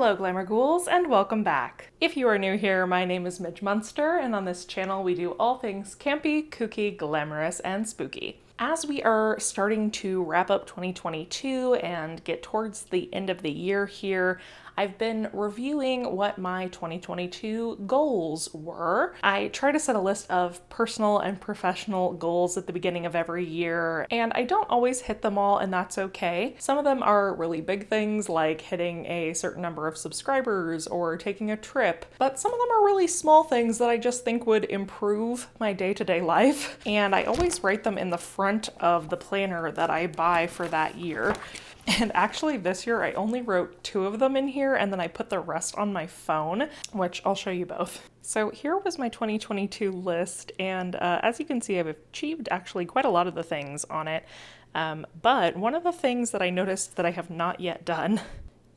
Hello Glamour Ghouls and welcome back. If you are new here, my name is Midge Munster and on this channel we do all things campy, kooky, glamorous, and spooky. As we are starting to wrap up 2022 and get towards the end of the year here, I've been reviewing what my 2022 goals were. I try to set a list of personal and professional goals at the beginning of every year, and I don't always hit them all, and that's okay. Some of them are really big things like hitting a certain number of subscribers or taking a trip, but some of them are really small things that I just think would improve my day-to-day life, and I always write them in the front of the planner that I buy for that year. And actually this year I only wrote 2 of them in here and then I put the rest on my phone, which I'll show you both. So here was my 2022 list, and as you can see I've achieved actually quite a lot of the things on it, but one of the things that I noticed that I have not yet done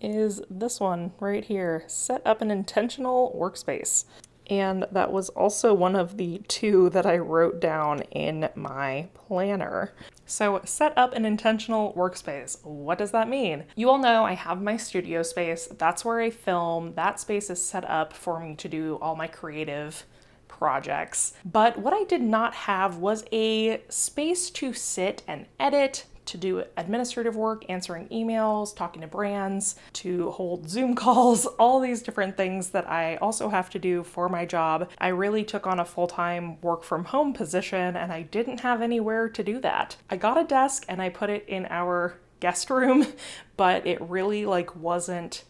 is this one right here, set up an intentional workspace. And that was also one of the 2 that I wrote down in my planner. So set up an intentional workspace. What does that mean? You all know I have my studio space. That's where I film. That space is set up for me to do all my creative projects. But what I did not have was a space to sit and edit, to do administrative work, answering emails, talking to brands, to hold Zoom calls, all these different things that I also have to do for my job. I really took on a full-time work from home position and I didn't have anywhere to do that. I got a desk and I put it in our guest room, but it really wasn't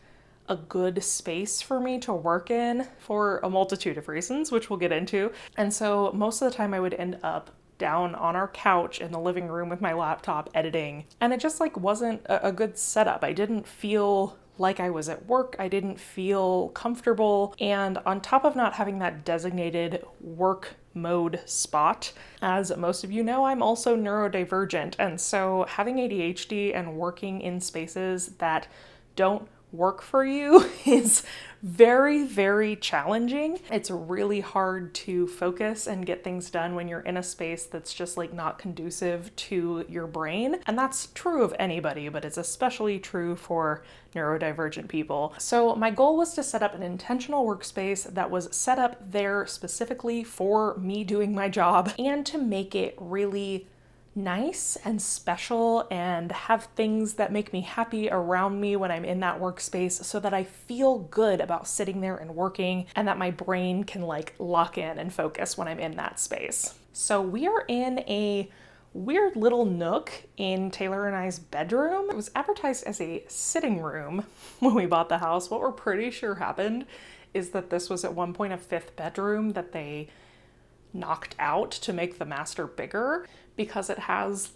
a good space for me to work in for a multitude of reasons, which we'll get into. And so most of the time I would end up down on our couch in the living room with my laptop editing, and it just wasn't a good setup. I didn't feel like I was at work. I didn't feel comfortable, and on top of not having that designated work mode spot, as most of you know, I'm also neurodivergent, and so having ADHD and working in spaces that don't work for you is very, very challenging. It's really hard to focus and get things done when you're in a space that's just not conducive to your brain. And that's true of anybody, but it's especially true for neurodivergent people. So my goal was to set up an intentional workspace that was set up there specifically for me doing my job, and to make it really nice and special and have things that make me happy around me when I'm in that workspace, so that I feel good about sitting there and working, and that my brain can lock in and focus when I'm in that space. So we are in a weird little nook in Taylor and I's bedroom. It was advertised as a sitting room when we bought the house. What we're pretty sure happened is that this was at one point a 5th bedroom that they knocked out to make the master bigger, because it has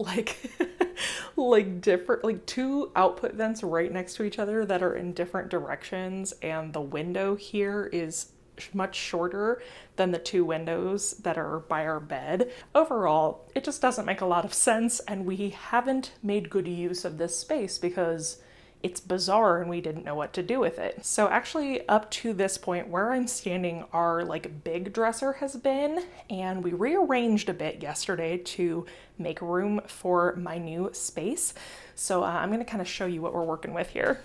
different 2 output vents right next to each other that are in different directions, and the window here is much shorter than the 2 windows that are by our bed. Overall, it just doesn't make a lot of sense, and we haven't made good use of this space because it's bizarre and we didn't know what to do with it. So actually up to this point where I'm standing, our big dresser has been, and we rearranged a bit yesterday to make room for my new space. So I'm gonna kind of show you what we're working with here.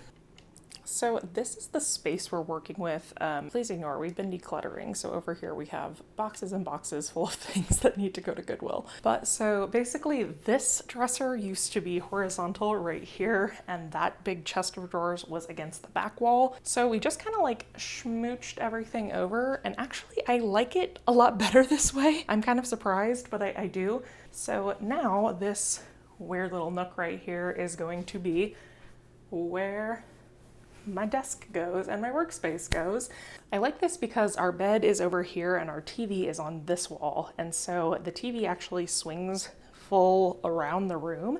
So this is the space we're working with. Please ignore, we've been decluttering. So over here we have boxes and boxes full of things that need to go to Goodwill. But so basically this dresser used to be horizontal right here, and that big chest of drawers was against the back wall. So we just kind of schmooched everything over, and actually I like it a lot better this way. I'm kind of surprised, but I do. So now this weird little nook right here is going to be where my desk goes and my workspace goes. I like this because our bed is over here and our TV is on this wall, and so the TV actually swings full around the room.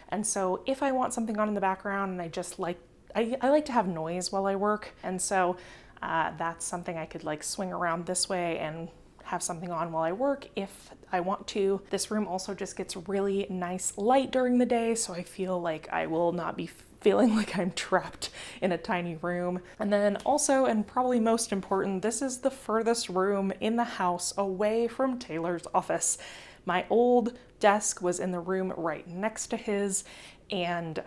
And so if I want something on in the background, and I like to have noise while I work, and so that's something I could swing around this way and have something on while I work if I want to. This room also just gets really nice light during the day, so I feel like I will not be feeling like I'm trapped in a tiny room. And then also, and probably most important, this is the furthest room in the house away from Taylor's office. My old desk was in the room right next to his, and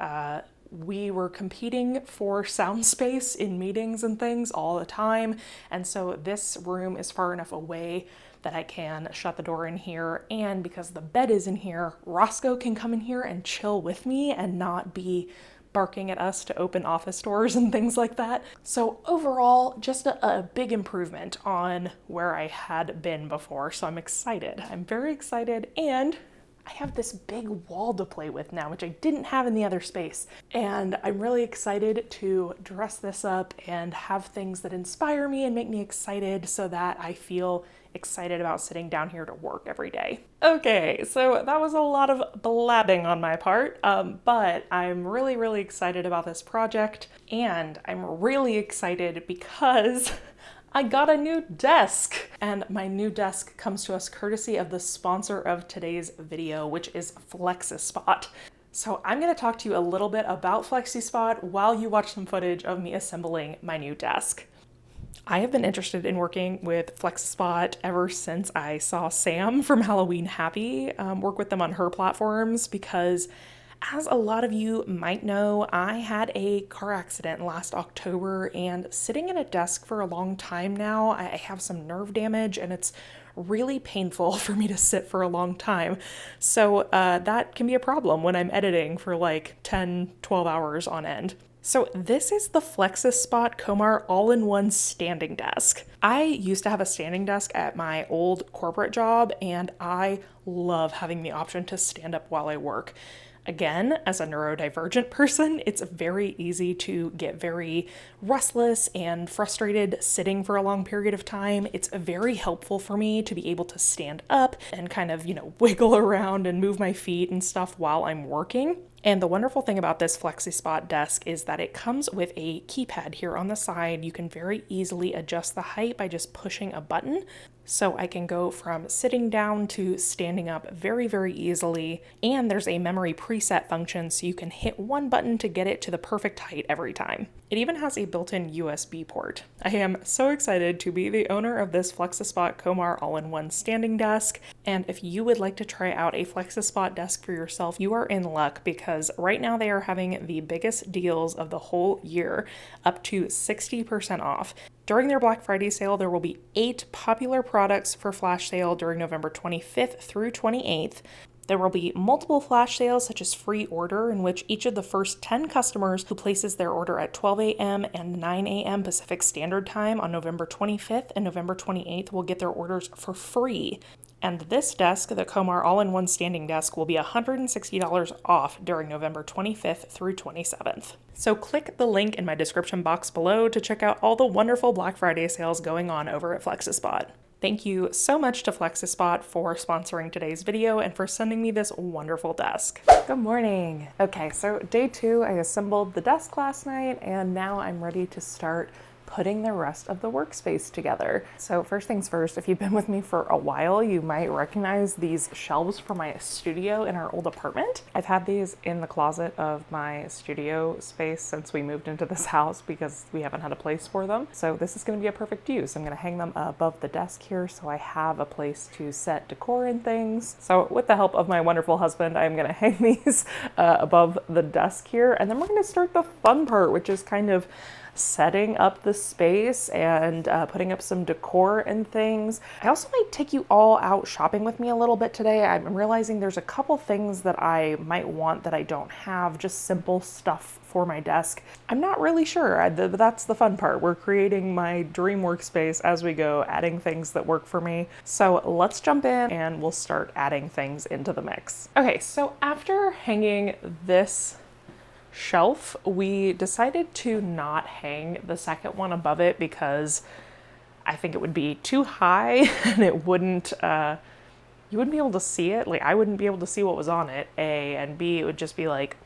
we were competing for sound space in meetings and things all the time. And so this room is far enough away that I can shut the door in here. And because the bed is in here, Roscoe can come in here and chill with me and not be barking at us to open office doors and things like that. So overall, just a big improvement on where I had been before. So I'm excited. I'm very excited. And I have this big wall to play with now, which I didn't have in the other space. And I'm really excited to dress this up and have things that inspire me and make me excited so that I feel excited about sitting down here to work every day. Okay, so that was a lot of blabbing on my part, but I'm really, really excited about this project, and I'm really excited because I got a new desk, and my new desk comes to us courtesy of the sponsor of today's video, which is Flexispot. So I'm going to talk to you a little bit about Flexispot while you watch some footage of me assembling my new desk. I have been interested in working with Flexispot ever since I saw Sam from Halloween Happy work with them on her platforms, because as a lot of you might know, I had a car accident last October, and sitting at a desk for a long time now, I have some nerve damage and it's really painful for me to sit for a long time. So that can be a problem when I'm editing for like 10, 12 hours on end. So this is the Flexispot Comar all-in-one standing desk. I used to have a standing desk at my old corporate job, and I love having the option to stand up while I work. Again, as a neurodivergent person, it's very easy to get very restless and frustrated sitting for a long period of time. It's very helpful for me to be able to stand up and kind of, wiggle around and move my feet and stuff while I'm working. And the wonderful thing about this Flexispot desk is that it comes with a keypad here on the side. You can very easily adjust the height by just pushing a button. So I can go from sitting down to standing up very, very easily. And there's a memory preset function, so you can hit one button to get it to the perfect height every time. It even has a built-in USB port. I am so excited to be the owner of this Flexispot Comar all-in-one standing desk. And if you would like to try out a Flexispot desk for yourself, you are in luck, because right now they are having the biggest deals of the whole year, up to 60% off. During their Black Friday sale, there will be 8 popular products for flash sale during November 25th through 28th. There will be multiple flash sales, such as free order, in which each of the first 10 customers who places their order at 12 a.m. and 9 a.m. Pacific Standard Time on November 25th and November 28th will get their orders for free. And this desk, the Comar all-in-one standing desk, will be $160 off during November 25th through 27th. So click the link in my description box below to check out all the wonderful Black Friday sales going on over at Flexispot. Thank you so much to Flexispot for sponsoring today's video and for sending me this wonderful desk. Good morning. Okay, so day 2, I assembled the desk last night, and now I'm ready to start putting the rest of the workspace together. So first things first, if you've been with me for a while, you might recognize these shelves from my studio in our old apartment. I've had these in the closet of my studio space since we moved into this house because we haven't had a place for them. So this is gonna be a perfect use. I'm gonna hang them above the desk here so I have a place to set decor and things. So with the help of my wonderful husband, I'm gonna hang these above the desk here. And then we're gonna start the fun part, which is kind of setting up the space and putting up some decor and things. I also might take you all out shopping with me a little bit today. I'm realizing there's a couple things that I might want that I don't have, just simple stuff for my desk. I'm not really sure, but that's the fun part. We're creating my dream workspace as we go, adding things that work for me. So let's jump in and we'll start adding things into the mix. Okay, so after hanging this shelf, we decided to not hang the second one above it because I think it would be too high and it wouldn't, you wouldn't be able to see it. Like, I wouldn't be able to see what was on it, A, and B, it would just be like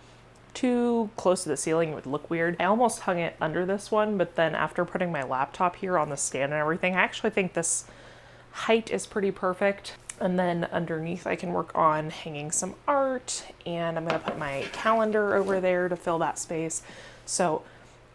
too close to the ceiling. It would look weird. I almost hung it under this one, but then after putting my laptop here on the stand and everything, I actually think this height is pretty perfect. And then underneath I can work on hanging some art, and I'm gonna put my calendar over there to fill that space. So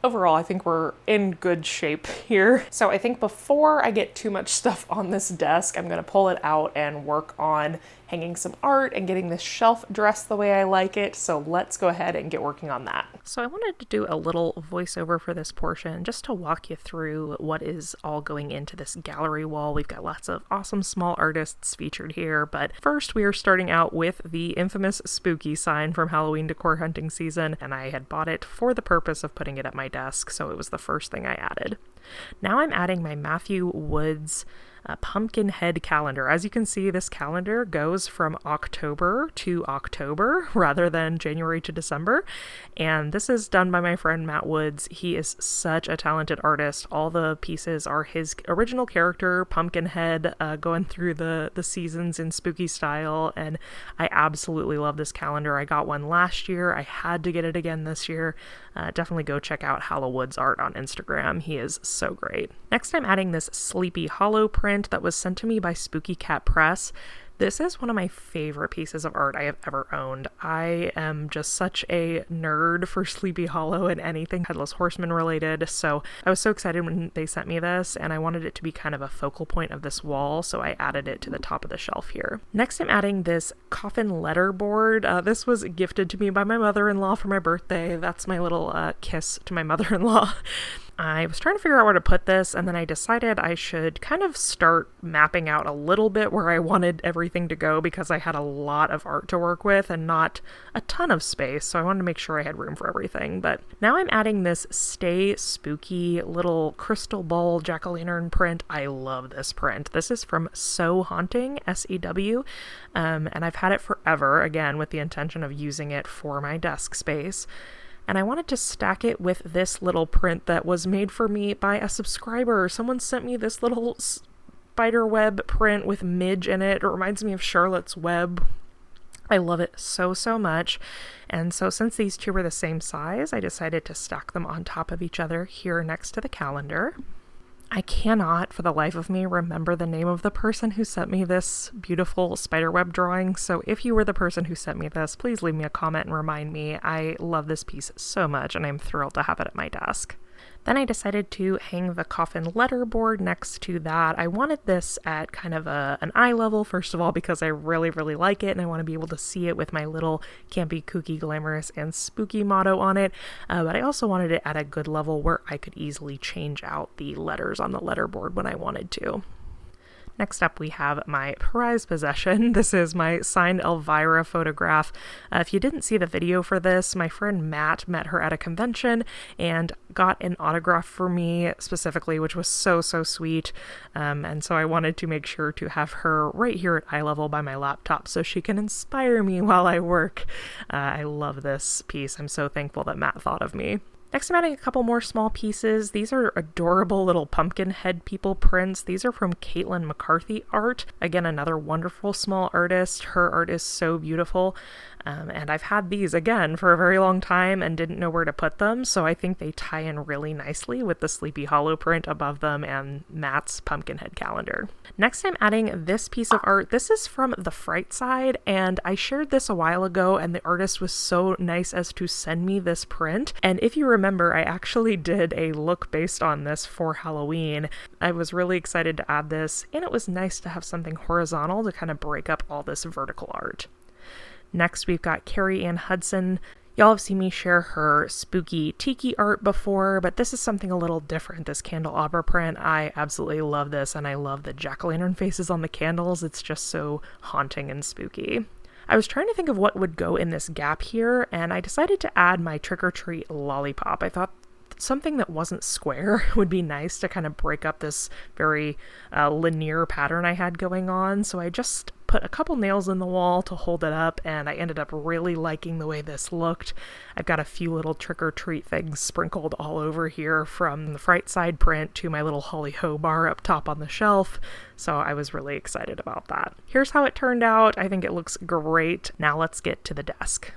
overall, I think we're in good shape here. So I think before I get too much stuff on this desk, I'm gonna pull it out and work on hanging some art and getting this shelf dressed the way I like it. So let's go ahead and get working on that. So I wanted to do a little voiceover for this portion just to walk you through what is all going into this gallery wall. We've got lots of awesome small artists featured here, but first we are starting out with the infamous spooky sign from Halloween decor hunting season, and I had bought it for the purpose of putting it at my desk, so it was the first thing I added. Now I'm adding my Matthew Woods pumpkin head calendar. As you can see, this calendar goes from October to October rather than January to December. And this is done by my friend Matt Woods. He is such a talented artist. All the pieces are his original character, Pumpkinhead, going through the seasons in spooky style. And I absolutely love this calendar. I got one last year. I had to get it again this year. Definitely go check out Woods art on Instagram. He is so great. Next, I'm adding this Sleepy Hollow print that was sent to me by Spooky Cat Press. This is one of my favorite pieces of art I have ever owned. I am just such a nerd for Sleepy Hollow and anything Headless Horseman related, so I was so excited when they sent me this, and I wanted it to be kind of a focal point of this wall, so I added it to the top of the shelf here. Next, I'm adding this coffin letter board. This was gifted to me by my mother-in-law for my birthday. That's my little kiss to my mother-in-law. I was trying to figure out where to put this, and then I decided I should kind of start mapping out a little bit where I wanted everything to go because I had a lot of art to work with and not a ton of space, so I wanted to make sure I had room for everything. But now I'm adding this Stay Spooky little crystal ball jack-o'-lantern print. I love this print. This is from So Haunting, S-E-W, and I've had it forever, again, with the intention of using it for my desk space. And I wanted to stack it with this little print that was made for me by a subscriber. Someone sent me this little spider web print with Midge in it. It reminds me of Charlotte's Web. I love it so, so much. And so since these two were the same size, I decided to stack them on top of each other here next to the calendar. I cannot, for the life of me, remember the name of the person who sent me this beautiful spiderweb drawing, so if you were the person who sent me this, please leave me a comment and remind me. I love this piece so much, and I'm thrilled to have it at my desk. Then I decided to hang the coffin letter board next to that. I wanted this at kind of an eye level, first of all, because I really, really like it, and I want to be able to see it with my little campy, kooky, glamorous, and spooky motto on it. But I also wanted it at a good level where I could easily change out the letters on the letter board when I wanted to. Next up, we have my prized possession. This is my signed Elvira photograph. If you didn't see the video for this, my friend Matt met her at a convention and got an autograph for me specifically, which was so, so sweet. And so I wanted to make sure to have her right here at eye level by my laptop so she can inspire me while I work. I love this piece. I'm so thankful that Matt thought of me. Next, I'm adding a couple more small pieces. These are adorable little pumpkin head people prints. These are from Caitlin McCarthy art. Again, another wonderful small artist. Her art is so beautiful. And I've had these, again, for a very long time and didn't know where to put them, so I think they tie in really nicely with the Sleepy Hollow print above them and Matt's Pumpkinhead calendar. Next, I'm adding this piece of art. This is from The Fright Side, and I shared this a while ago, and the artist was so nice as to send me this print. And if you remember, I actually did a look based on this for Halloween. I was really excited to add this, and it was nice to have something horizontal to kind of break up all this vertical art. Next, we've got Carrie Ann Hudson. Y'all have seen me share her spooky tiki art before, but this is something a little different, this candelabra print. I absolutely love this, and I love the jack-o'-lantern faces on the candles. It's just so haunting and spooky. I was trying to think of what would go in this gap here, and I decided to add my trick-or-treat lollipop. I thought something that wasn't square would be nice to kind of break up this very linear pattern I had going on, so I just put a couple nails in the wall to hold it up, and I ended up really liking the way this looked. I've got a few little trick-or-treat things sprinkled all over here, from the Fright Side print to my little Holly Ho bar up top on the shelf, so I was really excited about that. Here's how it turned out. I think it looks great. Now let's get to the desk.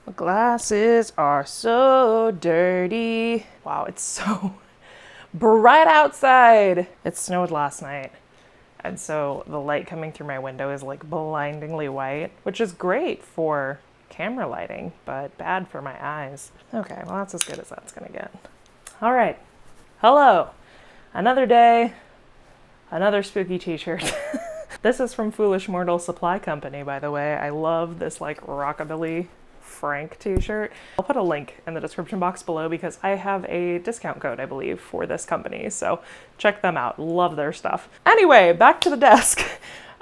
My glasses are so dirty. Wow, it's so bright outside. It snowed last night. And so the light coming through my window is like blindingly white, which is great for camera lighting, but bad for my eyes. Okay, well, that's as good as that's gonna get. All right. Hello. Another day, another spooky t-shirt. This is from Foolish Mortal Supply Company, by the way. I love this like rockabilly Frank t-shirt. I'll put a link in the description box below because I have a discount code, I believe, for this company. So check them out. Love their stuff. Anyway, back to the desk.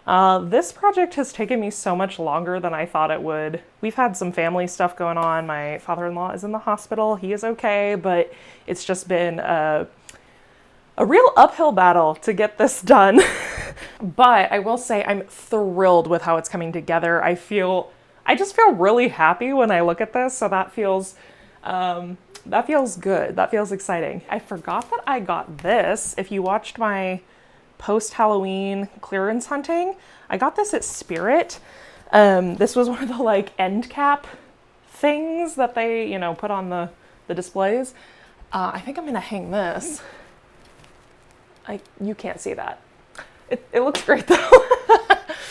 This project has taken me so much longer than I thought it would. We've had some family stuff going on. My father-in-law is in the hospital. He is okay, but it's just been a real uphill battle to get this done. But I will say I'm thrilled with how it's coming together. I just feel really happy when I look at this. So that feels good. That feels exciting. I forgot that I got this. If you watched my post-Halloween clearance hunting, I got this at Spirit. This was one of the like end cap things that they, put on the displays. I think I'm gonna hang this. You can't see that. It looks great though.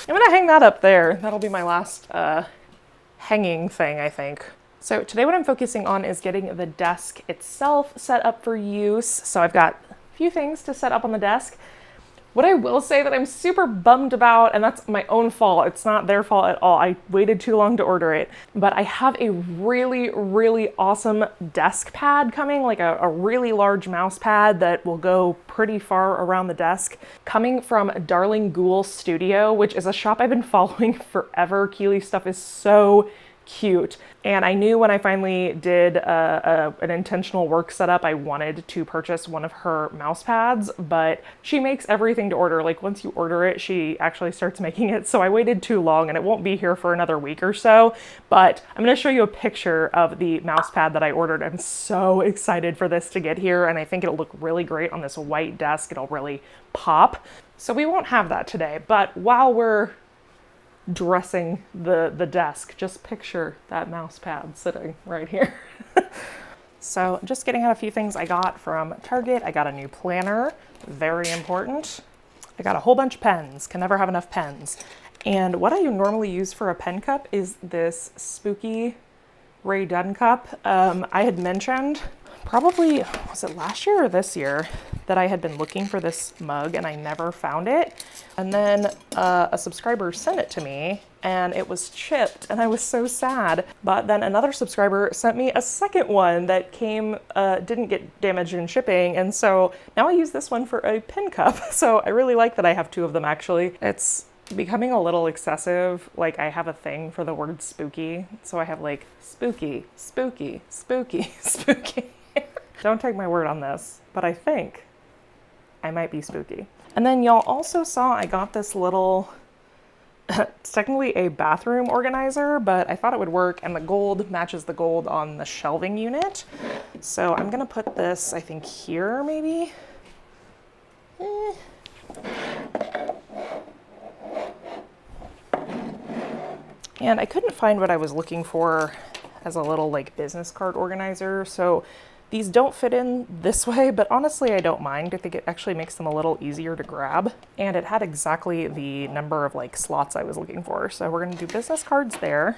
I'm gonna hang that up there. That'll be my last hanging thing, I think. So today what I'm focusing on is getting the desk itself set up for use. So I've got a few things to set up on the desk. What I will say that I'm super bummed about, and that's my own fault, it's not their fault at all, I waited too long to order it, but I have a really, really awesome desk pad coming, like a really large mouse pad that will go pretty far around the desk, coming from Darling Ghoul Studio, which is a shop I've been following forever. Keely's stuff is so cute. And I knew when I finally did an intentional work setup, I wanted to purchase one of her mouse pads, but she makes everything to order. Like once you order it, she actually starts making it. So I waited too long and it won't be here for another week or so, but I'm going to show you a picture of the mouse pad that I ordered. I'm so excited for this to get here. And I think it'll look really great on this white desk. It'll really pop. So we won't have that today, but while we're dressing the desk, just picture that mouse pad sitting right here. So just getting out a few things I got from Target. I got a new planner, very important. I got a whole bunch of pens, can never have enough pens. And what I normally use for a pen cup is this spooky Ray Dunn cup. I had mentioned, probably, was it last year or this year, that I had been looking for this mug and I never found it. And then a subscriber sent it to me and it was chipped and I was so sad. But then another subscriber sent me a second one that came, didn't get damaged in shipping. And so now I use this one for a pen cup. So I really like that I have two of them actually. It's becoming a little excessive. Like I have a thing for the word spooky. So I have like spooky, spooky, spooky, spooky. Don't take my word on this, but I think I might be spooky. And then y'all also saw I got this little, it's technically a bathroom organizer, but I thought it would work and the gold matches the gold on the shelving unit. So I'm gonna put this, I think here maybe. And I couldn't find what I was looking for as a little like business card organizer. So these don't fit in this way, but honestly, I don't mind. I think it actually makes them a little easier to grab. And it had exactly the number of like slots I was looking for. So we're gonna do business cards there.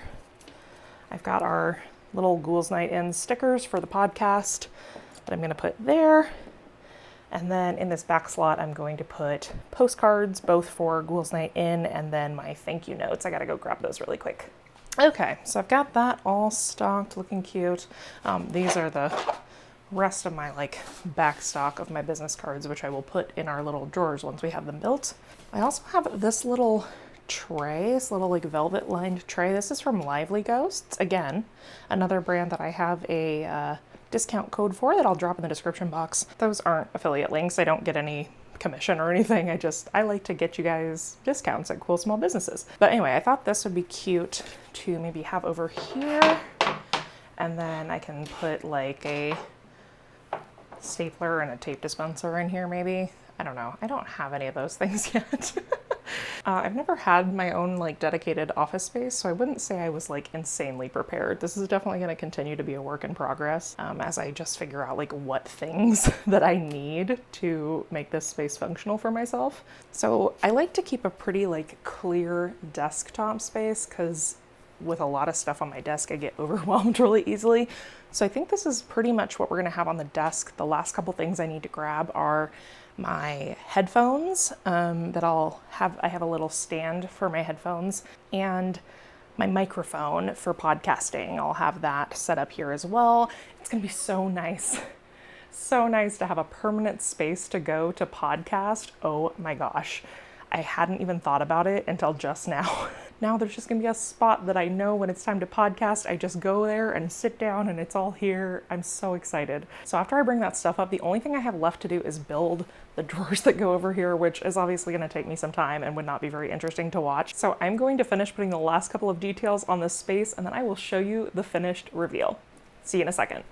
I've got our little Ghouls Night In stickers for the podcast that I'm gonna put there. And then in this back slot, I'm going to put postcards, both for Ghouls Night In and then my thank you notes. I gotta go grab those really quick. Okay, so I've got that all stocked, looking cute. These are the rest of my like back stock of my business cards, which I will put in our little drawers once we have them built. I also have this little tray, this little like velvet lined tray. This is from Lively Ghosts. Again, another brand that I have a discount code for that I'll drop in the description box. Those aren't affiliate links. I don't get any commission or anything. I like to get you guys discounts at cool small businesses. But anyway, I thought this would be cute to maybe have over here. And then I can put like a stapler and a tape dispenser in here maybe. I don't know. I don't have any of those things yet. I've never had my own like dedicated office space, so I wouldn't say I was like insanely prepared. This is definitely going to continue to be a work in progress as I just figure out like what things that I need to make this space functional for myself. So I like to keep a pretty like clear desktop space because with a lot of stuff on my desk, I get overwhelmed really easily. So I think this is pretty much what we're gonna have on the desk. The last couple things I need to grab are my headphones that I have a little stand for my headphones, and my microphone for podcasting. I'll have that set up here as well. It's gonna be so nice. So nice to have a permanent space to go to podcast. Oh my gosh. I hadn't even thought about it until just now. Now there's just gonna be a spot that I know when it's time to podcast, I just go there and sit down and it's all here. I'm so excited. So after I bring that stuff up, the only thing I have left to do is build the drawers that go over here, which is obviously gonna take me some time and would not be very interesting to watch. So I'm going to finish putting the last couple of details on this space, and then I will show you the finished reveal. See you in a second.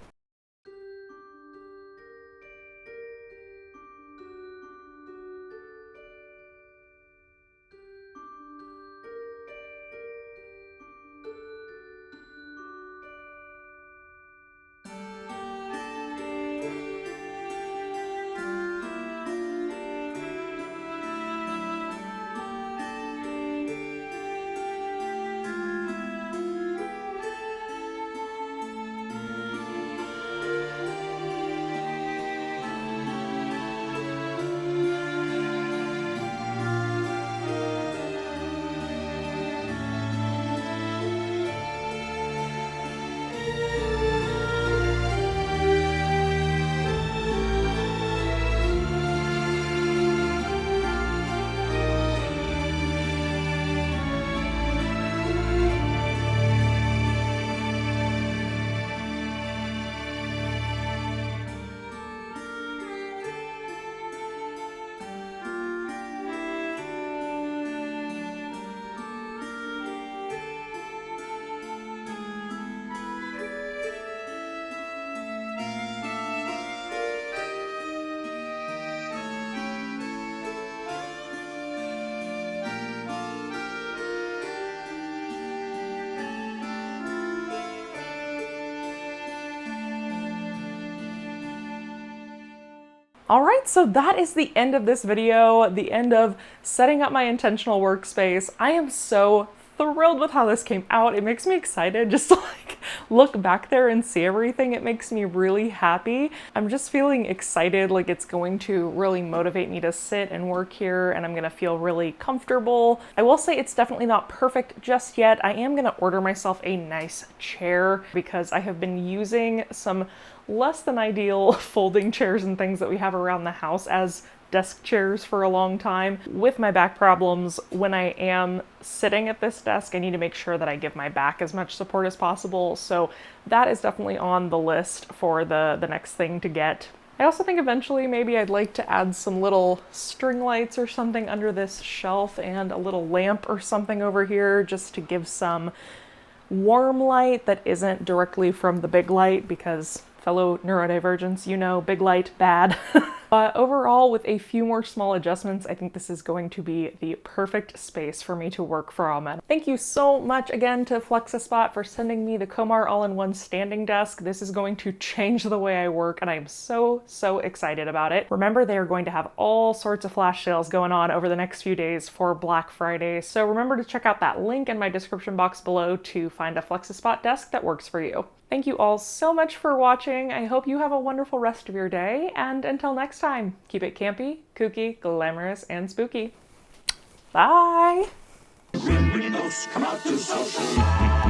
All right, so that is the end of this video, the end of setting up my intentional workspace. I am so thrilled with how this came out. It makes me excited just to look back there and see everything. It makes me really happy. I'm just feeling excited, like it's going to really motivate me to sit and work here, and I'm gonna feel really comfortable. I will say it's definitely not perfect just yet. I am gonna order myself a nice chair because I have been using some less than ideal folding chairs and things that we have around the house as desk chairs for a long time. With my back problems, when I am sitting at this desk, I need to make sure that I give my back as much support as possible. So that is definitely on the list for the next thing to get. I also think eventually maybe I'd like to add some little string lights or something under this shelf and a little lamp or something over here just to give some warm light that isn't directly from the big light, because fellow neurodivergents, you know, big light, bad. But overall, with a few more small adjustments, I think this is going to be the perfect space for me to work from. And thank you so much again to Flexispot for sending me the Komar all-in-one standing desk. This is going to change the way I work, and I am so excited about it. Remember, they are going to have all sorts of flash sales going on over the next few days for Black Friday. So remember to check out that link in my description box below to find a Flexispot desk that works for you. Thank you all so much for watching. I hope you have a wonderful rest of your day, and until next time, keep it campy, kooky, glamorous, and spooky. Bye! When ghosts come out to social.